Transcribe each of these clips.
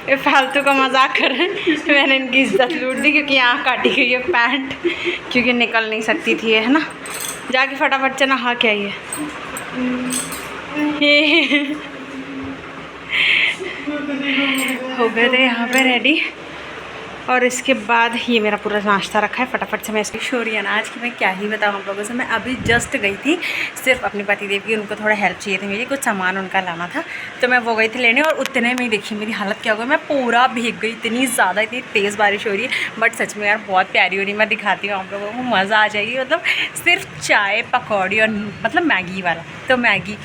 ये फालतू का मजाक कर रहे हैं। मैंने इनकी इज्जत लूट दी क्योंकि यहाँ काटी गई है पैंट, क्योंकि निकल नहीं सकती थी, है ना। जाके फटाफट से नहा के आइए। हो गए थे यहाँ पे रेडी, और इसके बाद ये मेरा पूरा नाश्ता रखा है। फटाफट से मैं इसकी शोरियन आज की मैं क्या ही बताऊँ आप लोगों से। मैं अभी जस्ट गई थी सिर्फ अपने पति देव की, उनको थोड़ा हेल्प चाहिए थी, मेरी कुछ सामान उनका लाना था, तो मैं वो गई थी लेने। और उतने में ही देखिए मेरी हालत क्या हो गई, मैं पूरा भीग गई, इतनी ज़्यादा, इतनी तेज़ बारिश हो रही है। बट सच में यार बहुत प्यारी हो रही, मैं दिखाती हूँ आप लोगों को, मज़ा आ जाएगी। मतलब सिर्फ चाय पकौड़ी और मतलब मैगी वाला, तो मैगी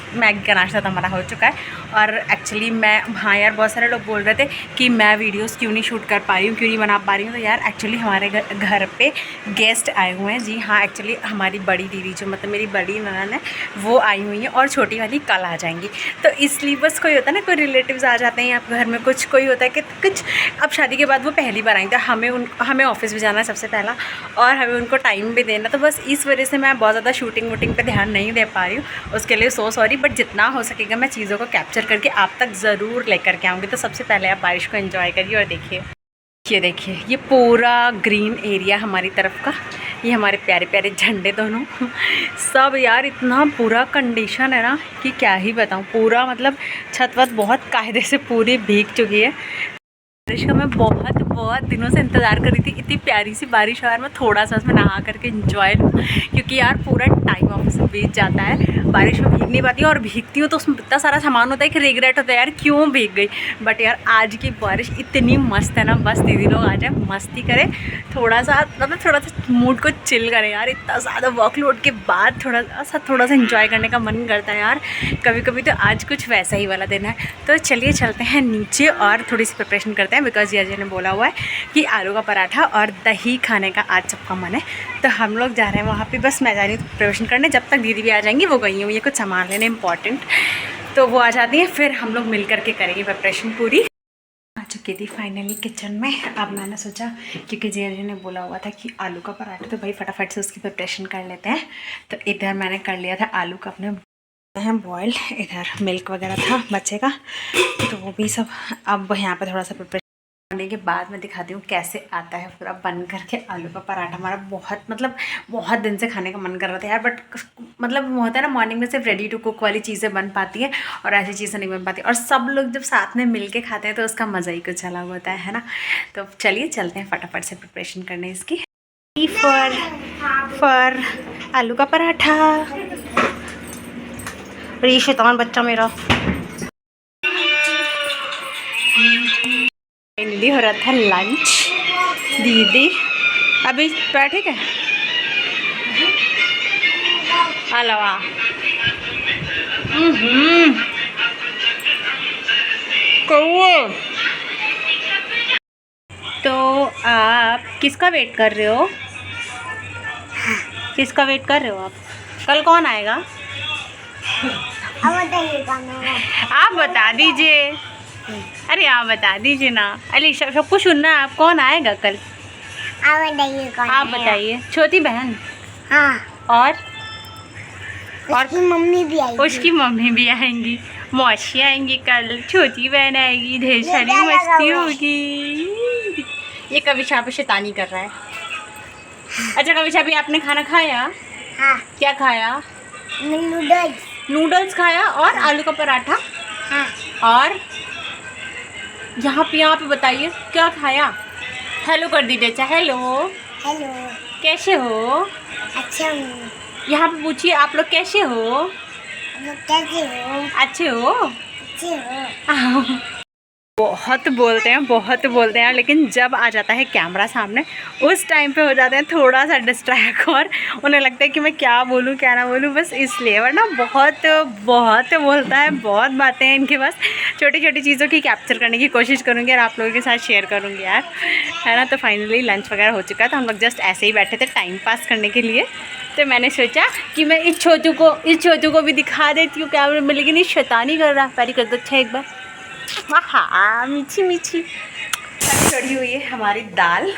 का नाश्ता तो हमारा हो चुका है। और एक्चुअली मैं, हाँ यार बहुत सारे लोग बोल रहे थे कि मैं वीडियोस क्यों नहीं शूट कर पा रही हूँ, क्यों नहीं बना पा रही हूँ। तो यार एक्चुअली हमारे घर पे गेस्ट आए हुए हैं। जी हाँ, एक्चुअली हमारी बड़ी दीदी जो मतलब मेरी बड़ी ननद है वो आई हुई है, और छोटी वाली कल आ जाएंगी। तो इसलिए बस कोई होता है ना, कोई रिलेटिव्स आ जाते हैं आप घर में, कुछ कोई होता है कि कुछ, अब शादी के बाद वो पहली बार आएंगे, तो हमें ऑफिस भी जाना है सबसे पहला, और हमें उनको टाइम भी देना। तो बस इस वजह से मैं बहुत ज़्यादा शूटिंग वूटिंग पर ध्यान नहीं दे पा रही हूँ, उसके लिए सो सॉरी। बट जितना हो सकेगा मैं चीज़ों को कैप्चर करके आप तक ज़रूर लेकर के आऊँगी। तो सबसे पहले आप बारिश को एंजॉय करिए और देखिए, ये देखिए ये पूरा ग्रीन एरिया हमारी तरफ का, ये हमारे प्यारे प्यारे झंडे दोनों सब यार, इतना बुरा कंडीशन है ना कि क्या ही बताऊँ। पूरा मतलब छत वत बहुत कायदे से पूरी भीग चुकी है। बारिश का मैं बहुत दिनों से इंतज़ार कर रही थी, इतनी प्यारी सी बारिश है यार, मैं थोड़ा सा उसमें नहा करके इंजॉय लूँ, क्योंकि यार पूरा टाइम ऑफिस में बीत जाता है, बारिश में भीग नहीं पाती। और भीगती हूँ तो उसमें इतना सारा सामान होता है कि रिग्रेट होता है यार क्यों भीग गई। बट यार आज की बारिश इतनी मस्त है ना, बस दीदी लोग आ जाए, मस्ती करें, थोड़ा सा मतलब थोड़ा सा मूड को चिल करें यार। इतना ज़्यादा वर्कलोड के बाद थोड़ा सा इंजॉय करने का मन करता है यार कभी कभी। तो आज कुछ वैसा ही वाला दिन है। तो चलिए चलते हैं नीचे और थोड़ी सी प्रिपरेशन करते हैं, बिकॉज ये अजय ने बोला हुआ है कि आलू का पराठा और दही खाने का आज सबका मन है। तो हम लोग जा रहे हैं वहाँ पे, बस मैं जा रही हूँ प्रिपरेशन करने, जब तक दीदी भी आ जाएंगी, वो गई हूँ ये कुछ सामान लेने इंपॉर्टेंट, तो वो आ जाती हैं, फिर हम लोग मिल करके करेंगे प्रिपरेशन पूरी। आ चुकी थी फाइनली किचन में। अब मैंने सोचा क्योंकि जे ने बोला हुआ था कि आलू का पराठा, तो भाई फटाफट से उसकी प्रिपरेशन कर लेते हैं। तो इधर मैंने कर लिया था आलू का अपने हैं बॉयल, इधर मिल्क वगैरह था बच्चे का, तो वो भी सब। अब यहाँ पे थोड़ा सा प्रिपरेशन करने के बाद मैं दिखाती हूँ कैसे आता है पूरा बन करके आलू का पराठा हमारा। बहुत दिन से खाने का मन कर रहा था यार, बट मतलब वो होता है ना मॉर्निंग में सिर्फ रेडी टू कुक वाली चीज़ें बन पाती हैं और ऐसी चीज़ें नहीं बन पाती, और सब लोग जब साथ में मिल के खाते हैं तो उसका मज़ा ही कुछ अलग होता है ना। तो चलिए चलते हैं फटाफट से प्रिपरेशन करने इसकी। फॉर आलू का पराठा, और ये शैतान बच्चा मेरा फाइनली हो रहा था लंच। दीदी अभी बैठे क्या अलावा तो आप किसका वेट कर रहे हो? किसका वेट कर रहे हो आप? कल कौन आएगा? आप बता दीजिए। अरे आप बता दीजिए ना। अरे सबको सुनना है, आप कौन आएगा कल? आप बताइए। छोटी बहन? हाँ। और उसकी मम्मी भी आएगी। उसकी मम्मी भी आएंगी, मौसी आएंगी कल, छोटी बहन आएगी, ढेर सारी मस्ती होगी। ये कविशा पे शैतानी कर रहा है। अच्छा कविशा भी आपने खाना खाया? हाँ। क्या खाया? नूडल्स खाया और आलू का पराठा। हाँ। और यहाँ पे बताइए क्या खाया? हेलो कर दीजिए। अच्छा हेलो। हेलो। कैसे हो? अच्छा हूँ। यहाँ पे पूछिए आप लोग कैसे हो? कैसे हो? अच्छे हो? अच्छे हो। बहुत बोलते हैं, लेकिन जब आ जाता है कैमरा सामने उस टाइम पे हो जाते हैं थोड़ा सा डिस्ट्रैक्ट, और उन्हें लगता है कि मैं क्या बोलूँ क्या ना बोलूँ, बस इसलिए। वरना बहुत बोलता है, बहुत बातें हैं इनके पास। छोटी छोटी चीज़ों की कैप्चर करने की कोशिश करूँगी और आप लोगों के साथ शेयर करूँगी यार, है ना। तो फाइनली लंच वगैरह हो चुका है, तो हम लोग जस्ट ऐसे ही बैठे थे टाइम पास करने के लिए। तो मैंने सोचा कि मैं इस छोटू को भी दिखा देती हूँ कैमरे में, लेकिन ये शैतानी कर रहा है। पैरी कर दो अच्छा एक बार। हाँ मीठी चढ़ी हुई है हमारी दाल,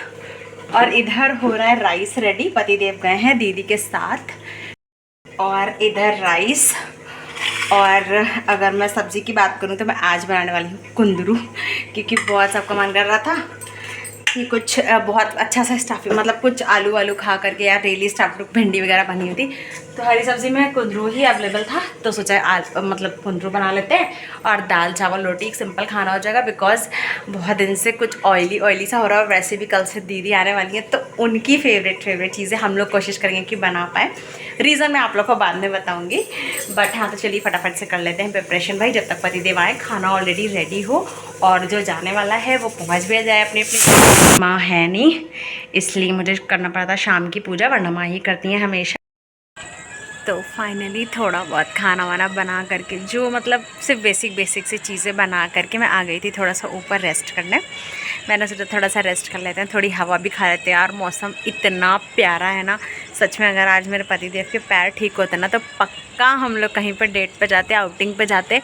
और इधर हो रहा है राइस रेडी। पतिदेव गए हैं दीदी के साथ, और इधर राइस और अगर मैं सब्ज़ी की बात करूँ तो मैं आज बनाने वाली हूँ कुंदरू, क्योंकि बहुत सबका मन कर रहा था कि कुछ बहुत अच्छा सा स्टफिंग, मतलब कुछ आलू वालू खा करके या डेली स्टफ भिंडी वगैरह बनी हुई थी, तो हरी सब्ज़ी में कुंदरू ही अवेलेबल था, तो सोचा मतलब कुंदरू बना लेते हैं और दाल चावल रोटी एक सिंपल खाना हो जाएगा। बिकॉज बहुत दिन से कुछ ऑयली सा हो रहा है, वैसे भी कल से दीदी आने वाली है, तो उनकी फेवरेट चीज़ें हम लोग कोशिश करेंगे कि बना पाए। रीज़न मैं आप लोग को बाद में बताऊंगी, बट हाँ तो चलिए फटाफट से कर लेते हैं प्रिपरेशन भाई, जब तक पतिदेव आए खाना ऑलरेडी रेडी हो और जो जाने वाला है वो पहुंच भी जाए अपने अपने। माँ है नहीं, इसलिए मुझे करना पड़ा था शाम की पूजा, वरना माँ ही करती हैं हमेशा। तो फाइनली थोड़ा बहुत खाना वाना बना करके, जो मतलब सिर्फ बेसिक सी चीज़ें बना करके मैं आ गई थी थोड़ा सा ऊपर रेस्ट करने। मैंने सोचा थोड़ा सा रेस्ट कर लेते हैं, थोड़ी हवा भी खा लेते हैं यार। मौसम इतना प्यारा है ना सच में, अगर आज मेरे पतिदेव के पैर ठीक होते ना तो पक्का हम लोग कहीं पर डेट पे जाते, आउटिंग पे जाते।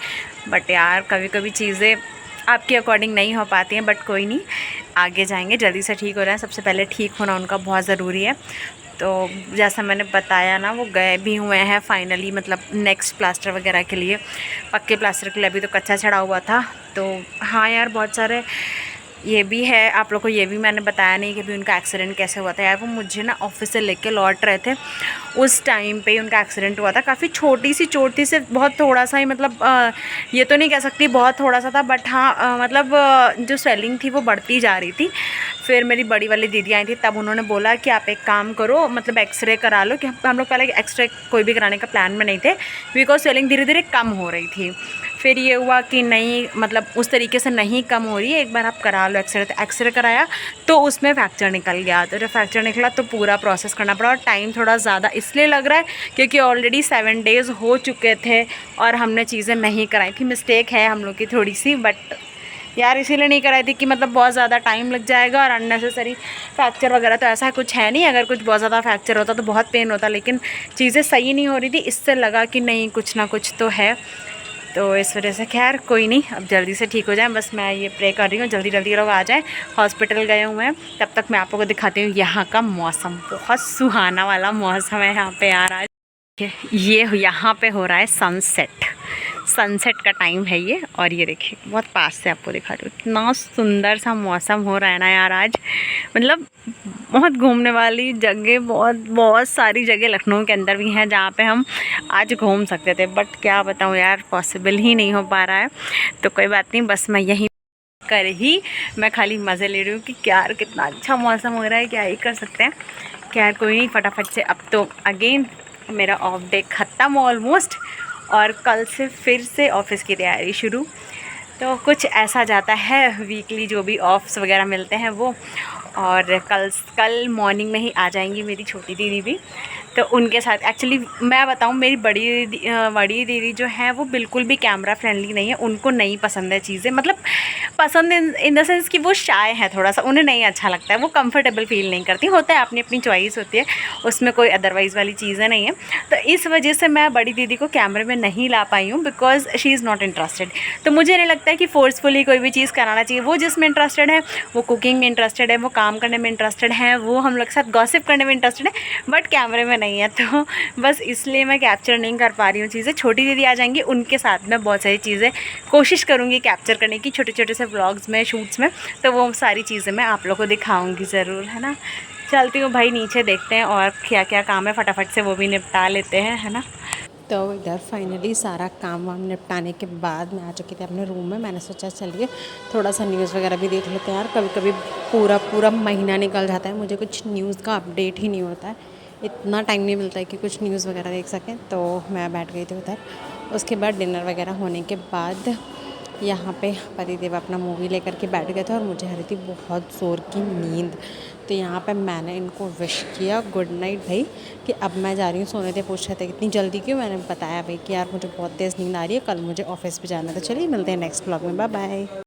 बट यार कभी कभी चीज़ें आपके अकॉर्डिंग नहीं हो पाती हैं, बट कोई नहीं, आगे जाएंगे, जल्दी से ठीक हो रहे हैं। सबसे पहले ठीक होना उनका बहुत ज़रूरी है। तो जैसा मैंने बताया ना, वो गए भी हुए हैं फाइनली, मतलब नेक्स्ट प्लास्टर वगैरह के लिए, पक्के प्लास्टर के लिए। अभी तो कच्चा चढ़ा हुआ था। तो हाँ यार बहुत सारे ये भी है, आप लोग को ये भी मैंने बताया नहीं कि अभी उनका एक्सीडेंट कैसे हुआ था यार। वो मुझे ना ऑफिस से लेके लौट रहे थे, उस टाइम पे उनका एक्सीडेंट हुआ था। काफ़ी छोटी सी चोट थी, सिर्फ बहुत थोड़ा सा ही, मतलब ये तो नहीं कह सकती बहुत थोड़ा सा था, बट हाँ मतलब जो स्वेलिंग थी वो बढ़ती जा रही थी। फिर मेरी बड़ी वाली दीदी आई थी, तब उन्होंने बोला कि आप एक काम करो, मतलब एक्सरे करा लो। कि हम लोग पहले एक्सरे कोई भी कराने का प्लान में नहीं थे, बिकॉज स्वेलिंग धीरे धीरे कम हो रही थी। फिर ये हुआ कि नहीं, मतलब उस तरीके से नहीं कम हो रही है, एक बार आप करा लो एक्सरे। तो एक्सरे कराया तो उसमें फ्रैक्चर निकल गया। तो जब फ्रैक्चर निकला तो पूरा प्रोसेस करना पड़ा, और टाइम थोड़ा ज़्यादा इसलिए लग रहा है क्योंकि ऑलरेडी 7 डेज़ हो चुके थे और हमने चीज़ें नहीं कराई थी। मिस्टेक है हम लोग की थोड़ी सी, बट यार इसीलिए नहीं कराई थी कि मतलब बहुत ज़्यादा टाइम लग जाएगा और अननेसेसरी फ्रैक्चर वगैरह तो ऐसा कुछ है नहीं। अगर कुछ बहुत ज़्यादा फ्रैक्चर होता तो बहुत पेन होता, लेकिन चीज़ें सही नहीं हो रही थी, इससे लगा कि नहीं कुछ ना कुछ तो है। तो इस वजह से खैर कोई नहीं, अब जल्दी से ठीक हो जाए, बस मैं ये प्रे कर रही हूँ जल्दी लोग आ जाएँ। हॉस्पिटल गए हुए हैं, तब तक मैं आप लोगों को दिखाती हूँ यहाँ का मौसम। बहुत सुहाना वाला मौसम है यहाँ पे यार आज। ये यहाँ पे हो रहा है सनसेट का टाइम है ये, और ये देखिए बहुत पास से आपको दिखा रही हूँ, इतना सुंदर सा मौसम हो रहा है ना यार आज। मतलब बहुत घूमने वाली जगह, बहुत सारी जगह लखनऊ के अंदर भी हैं जहाँ पे हम आज घूम सकते थे, बट क्या बताऊँ यार पॉसिबल ही नहीं हो पा रहा है। तो कोई बात नहीं, बस मैं यहीं कर ही मैं खाली मज़े ले रही हूँ कि यार कितना अच्छा मौसम हो रहा है, क्या ही कर सकते हैं। क्या कोई नहीं, फटाफट से अब तो अगेन मेरा ऑफ डे ख़त्म ऑलमोस्ट, और कल से फिर से ऑफिस की तैयारी शुरू। तो कुछ ऐसा जाता है वीकली, जो भी ऑफ्स वगैरह मिलते हैं वो। और कल मॉर्निंग में ही आ जाएंगी मेरी छोटी दीदी भी, तो उनके साथ एक्चुअली मैं बताऊं, मेरी बड़ी दीदी जो है वो बिल्कुल भी कैमरा फ्रेंडली नहीं है। उनको नहीं पसंद है चीज़ें, मतलब पसंद इन द सेंस कि वो शाय है थोड़ा सा, उन्हें नहीं अच्छा लगता है, वो कंफर्टेबल फील नहीं करती। होता है अपनी अपनी चॉइस होती है, उसमें कोई अदरवाइज़ वाली चीज़ें नहीं है। तो इस वजह से मैं बड़ी दीदी को कैमरे में नहीं ला पाई हूँ, because she is not interested. तो मुझे नहीं लगता है कि फोर्सफुली कोई भी चीज़ कराना चाहिए। वो जिसमें इंटरेस्टेड है, वो कुकिंग में इंटरेस्टेड है, वो काम करने में इंटरेस्टेड है, वो हम लोग के साथ गॉसिप करने में इंटरेस्टेड है, बट कैमरे में नहीं है। तो बस इसलिए मैं कैप्चर नहीं कर पा रही हूँ चीज़ें। छोटी दीदी आ जाएंगी, उनके साथ में बहुत सारी चीज़ें कोशिश करूँगी कैप्चर करने की, छोटे छोटे से व्लॉग्स में, शूट्स में। तो वो सारी चीज़ें मैं आप लोग को दिखाऊँगी ज़रूर, है ना। चलती हूँ भाई नीचे, देखते हैं और क्या क्या काम है, फटाफट से वो भी निपटा लेते हैं, है ना। तो इधर फाइनली सारा काम वाम निपटाने के बाद मैं आ चुकी थी अपने रूम में। मैंने सोचा चलिए थोड़ा सा न्यूज़ वगैरह भी देख लेते हैं यार। कभी कभी पूरा महीना निकल जाता है, मुझे कुछ न्यूज़ का अपडेट ही नहीं होता है, इतना टाइम नहीं मिलता है कि कुछ न्यूज़ वगैरह देख सकें। तो मैं बैठ गई थी उधर। उसके बाद डिनर वगैरह होने के बाद यहाँ पे पतिदेव अपना मूवी लेकर के बैठ गए थे, और मुझे आ रही थी बहुत ज़ोर की नींद। तो यहाँ पे मैंने इनको विश किया गुड नाइट भाई, कि अब मैं जा रही हूँ सोने। थे पूछ रहे थे इतनी जल्दी क्यों, मैंने बताया भाई कि यार मुझे बहुत तेज़ नींद आ रही है, कल मुझे ऑफिस पे जाना है। तो चलिए मिलते हैं नेक्स्ट व्लॉग में, बाय बाय।